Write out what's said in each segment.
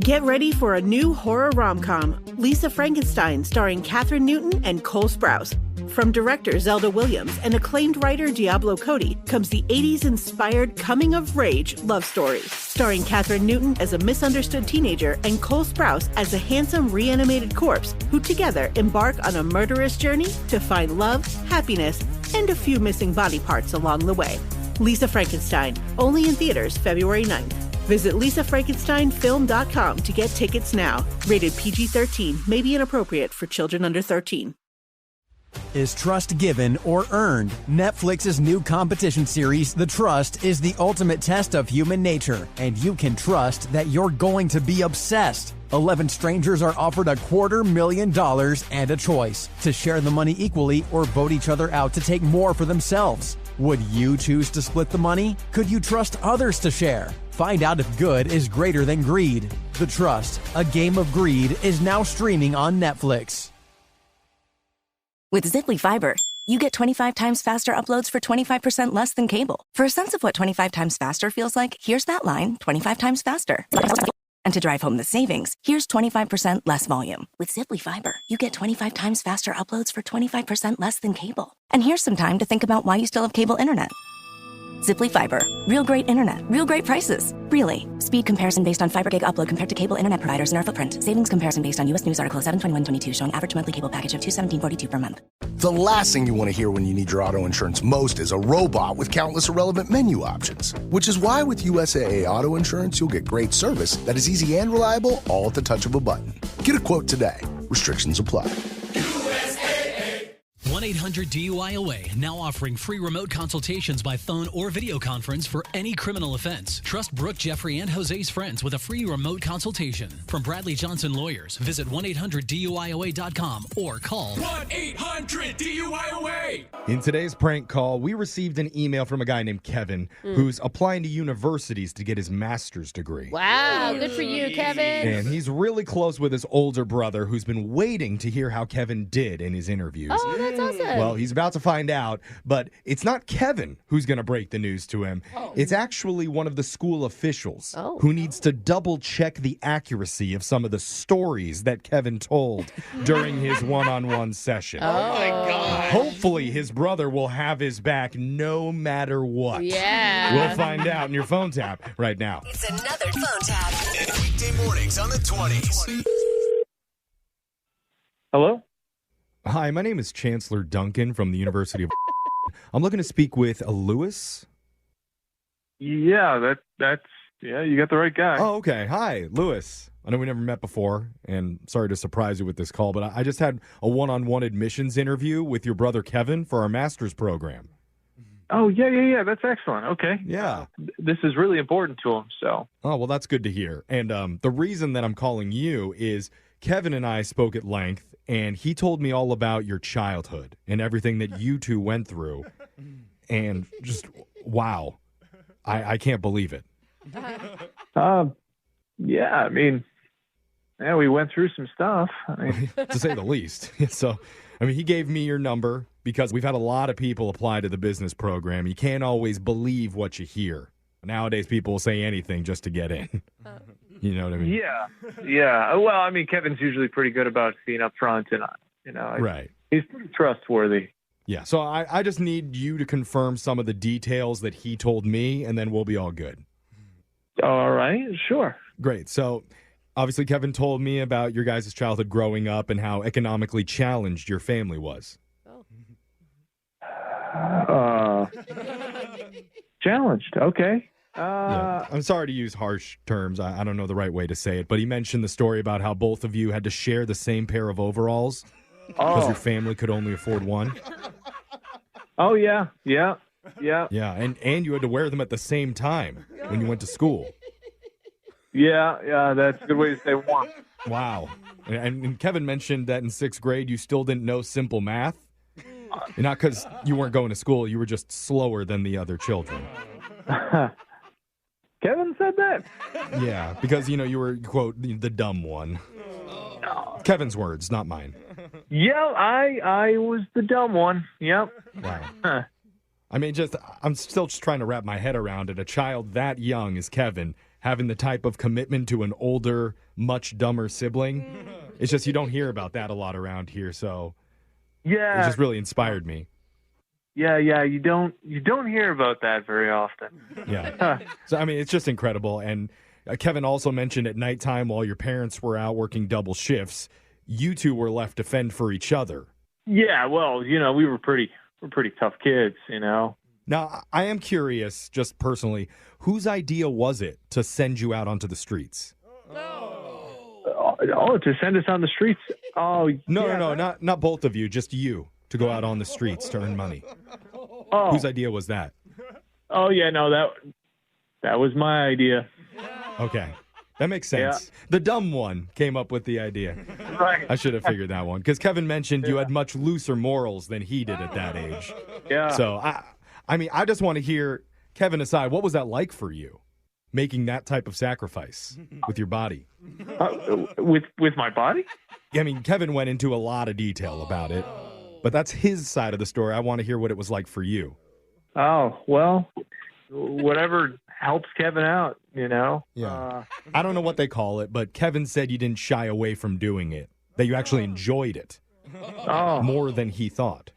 Get ready for a new horror rom-com, Lisa Frankenstein, starring Katherine Newton and Cole Sprouse. From director Zelda Williams and acclaimed writer Diablo Cody comes the 80s-inspired coming-of-rage love story, starring Katherine Newton as a misunderstood teenager and Cole Sprouse as a handsome reanimated corpse who together embark on a murderous journey to find love, happiness, and a few missing body parts along the way. Lisa Frankenstein, only in theaters February 9th. Visit LisaFrankensteinFilm.com to get tickets now. Rated PG-13, may be inappropriate for children under 13. Is trust given or earned? Netflix's new competition series, The Trust, is the ultimate test of human nature, and you can trust that you're going to be obsessed. 11 strangers are offered $250,000 and a choice to share the money equally or vote each other out to take more for themselves. Would you choose to split the money? Could you trust others to share? Find out if good is greater than greed. The Trust, a game of greed, is now streaming on Netflix. With Ziply Fiber, you get 25 times faster uploads for 25% less than cable. For a sense of what 25 times faster feels like, here's that line 25 times faster. And to drive home the savings, here's 25% less volume. With Ziply Fiber, you get 25 times faster uploads for 25% less than cable. And here's some time to think about why you still have cable internet. Ziply Fiber. Real great internet. Real great prices. Really. Speed comparison based on fiber gig upload compared to cable internet providers in our footprint. Savings comparison based on U.S. News article 7/21/22 showing average monthly cable package of $217.42 per month. The last thing you want to hear when you need your auto insurance most is a robot with countless irrelevant menu options. Which is why with USAA Auto Insurance, you'll get great service that is easy and reliable all at the touch of a button. Get a quote today. Restrictions apply. 1-800-DUI-AWAY, now offering free remote consultations by phone or video conference for any criminal offense. Trust Brooke, Jeffrey, and Jose's friends with a free remote consultation. From Bradley Johnson Lawyers, visit 1-800-DUI-AWAY.com or call 1-800-DUI-AWAY. In today's prank call, we received an email from a guy named Kevin who's applying to universities to get his master's degree. Wow, good for you, Kevin. And he's really close with his older brother who's been waiting to hear how Kevin did in his interviews. Oh, that's awesome. Well, he's about to find out, but it's not Kevin who's going to break the news to him. It's actually one of the school officials who needs to double check the accuracy of some of the stories that Kevin told during his one-on-one session. Oh my God. Hopefully his brother will have his back no matter what. Yeah. We'll find out in your phone tap right now. It's another phone tap. Weekday mornings on the 20s. Hello? Hi, my name is Chancellor Duncan from the University of I'm looking to speak with Lewis. Yeah, you got the right guy. Oh, okay. Hi, Lewis. I know we never met before, and sorry to surprise you with this call, but I just had a one-on-one admissions interview with your brother Kevin for our master's program. Oh, yeah. That's excellent. Okay. Yeah. This is really important to him, so. Oh, well, that's good to hear. And the reason that I'm calling you is Kevin and I spoke at length, and he told me all about your childhood and everything that you two went through. And just, wow. I can't believe it. Yeah, I mean, we went through some stuff. To say the least. So, he gave me your number because we've had a lot of people apply to the business program. You can't always believe what you hear. Nowadays, people will say anything just to get in. You know what I mean? Yeah. Well, Kevin's usually pretty good about being up front, and, right. He's pretty trustworthy. Yeah, so I just need you to confirm some of the details that he told me, and then we'll be all good. All right, sure. Great. So, obviously, Kevin told me about your guys' childhood growing up and how economically challenged your family was. Challenged, okay. Yeah. I'm sorry to use harsh terms. I don't know the right way to say it, but he mentioned the story about how both of you had to share the same pair of overalls because your family could only afford one. Oh, yeah. Yeah, and you had to wear them at the same time when you went to school. Yeah, that's a good way to say one. Wow. And Kevin mentioned that in 6th grade you still didn't know simple math. Not because you weren't going to school, you were just slower than the other children. Kevin said that? Yeah, because, you were, quote, the dumb one. Kevin's words, not mine. Yeah, I was the dumb one. Yep. Wow. I'm still just trying to wrap my head around it. A child that young as Kevin having the type of commitment to an older, much dumber sibling. It's just you don't hear about that a lot around here, so it just really inspired me. Yeah, you don't hear about that very often. Yeah. So, I mean, it's just incredible. And Kevin also mentioned at nighttime while your parents were out working double shifts, you two were left to fend for each other. Yeah, well, we're pretty tough kids, Now, I am curious, just personally, whose idea was it to send you out onto the streets? Oh, to send us on the streets? Oh, No, not both of you, just you, to go out on the streets to earn money. Oh. Whose idea was that? Oh, yeah, no, that was my idea. Okay. That makes sense. Yeah. The dumb one came up with the idea. Right. I should have figured that one. Because Kevin mentioned you had much looser morals than he did at that age. Yeah. So, I just want to hear, Kevin aside, what was that like for you, making that type of sacrifice with your body? With my body? I mean, Kevin went into a lot of detail about it, but that's his side of the story. I want to hear what it was like for you. Oh, well, whatever helps Kevin out, Yeah. I don't know what they call it, but Kevin said you didn't shy away from doing it, that you actually enjoyed it more than he thought.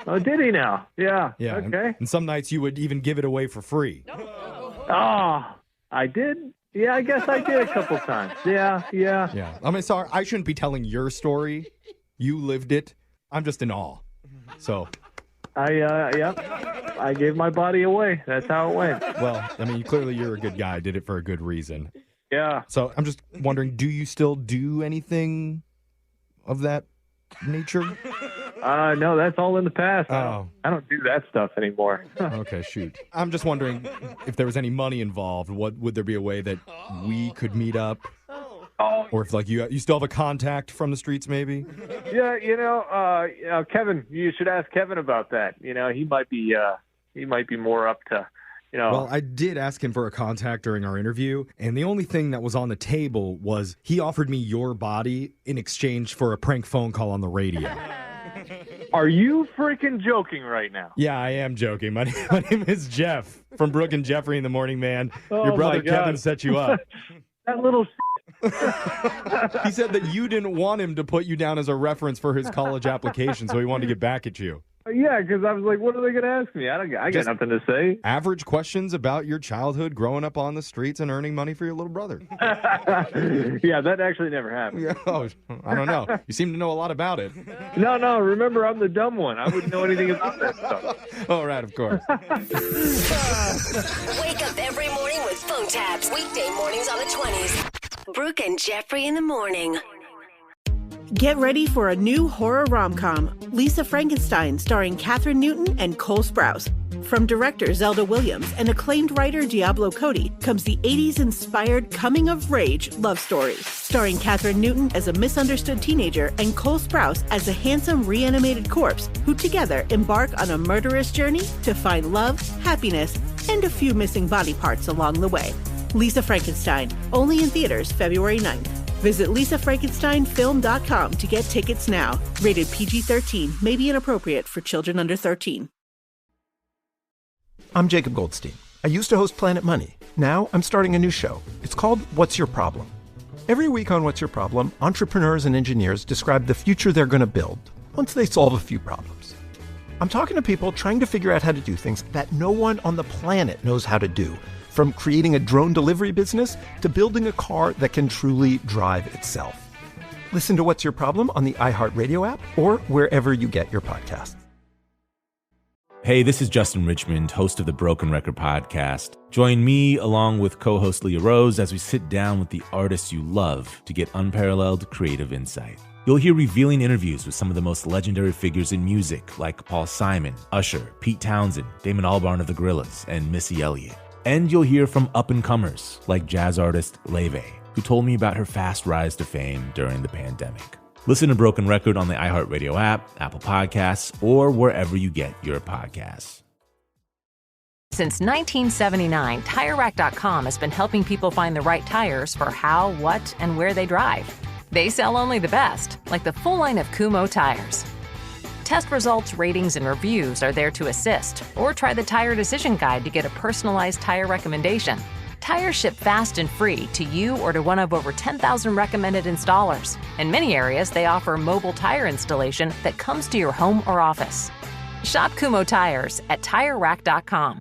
Oh, did he now? Yeah. Yeah. Okay. And some nights you would even give it away for free. Oh, I did? Yeah, I guess I did a couple times. Yeah. Yeah. I mean, sorry, I shouldn't be telling your story. You lived it. I'm just in awe. So. I gave my body away. That's how it went. Well, I mean, clearly you're a good guy. Did it for a good reason. Yeah. So I'm just wondering, do you still do anything of that nature? No, that's all in the past. Oh. I don't do that stuff anymore. Okay, shoot. I'm just wondering if there was any money involved. Would there be a way that we could meet up? Oh. Or if you still have a contact from the streets, maybe? Yeah, Kevin, you should ask Kevin about that. He might be more up to, Well, I did ask him for a contact during our interview, and the only thing that was on the table was he offered me your body in exchange for a prank phone call on the radio. Are you freaking joking right now? Yeah, I am joking. My name is Jeff from Brooke and Jeffrey in the Morning, man. Oh, your brother Kevin set you up. That little He said that you didn't want him to put you down as a reference for his college application, so he wanted to get back at you. Yeah, because I was like, what are they going to ask me? I got nothing to say. Average questions about your childhood growing up on the streets and earning money for your little brother. Yeah, that actually never happened. Yeah, I don't know. You seem to know a lot about it. No, remember, I'm the dumb one. I wouldn't know anything about that stuff. Oh, right, of course. Wake up every morning with phone taps. Weekday mornings on the 20s. Brooke and Jeffrey in the morning. Get ready for a new horror rom-com, Lisa Frankenstein, starring Katherine Newton and Cole Sprouse. From director Zelda Williams and acclaimed writer Diablo Cody comes the 80s-inspired coming-of-rage love story, starring Katherine Newton as a misunderstood teenager and Cole Sprouse as a handsome reanimated corpse who together embark on a murderous journey to find love, happiness, and a few missing body parts along the way. Lisa Frankenstein, only in theaters February 9th. Visit LisaFrankensteinFilm.com to get tickets now. Rated PG-13, may be inappropriate for children under 13. I'm Jacob Goldstein. I used to host Planet Money. Now I'm starting a new show. It's called What's Your Problem? Every week on What's Your Problem, entrepreneurs and engineers describe the future they're going to build once they solve a few problems. I'm talking to people trying to figure out how to do things that no one on the planet knows how to do, from creating a drone delivery business to building a car that can truly drive itself. Listen to What's Your Problem on the iHeartRadio app or wherever you get your podcasts. Hey, this is Justin Richmond, host of the Broken Record podcast. Join me along with co-host Leah Rose as we sit down with the artists you love to get unparalleled creative insight. You'll hear revealing interviews with some of the most legendary figures in music like Paul Simon, Usher, Pete Townsend, Damon Albarn of the Gorillaz, and Missy Elliott. And you'll hear from up-and-comers like jazz artist Leve, who told me about her fast rise to fame during the pandemic. Listen to Broken Record on the iHeartRadio app, Apple Podcasts, or wherever you get your podcasts. Since 1979, TireRack.com has been helping people find the right tires for how, what, and where they drive. They sell only the best, like the full line of Kumho tires. Test results, ratings, and reviews are there to assist, or try the Tire Decision Guide to get a personalized tire recommendation. Tires ship fast and free to you or to one of over 10,000 recommended installers. In many areas, they offer mobile tire installation that comes to your home or office. Shop Kumo Tires at TireRack.com.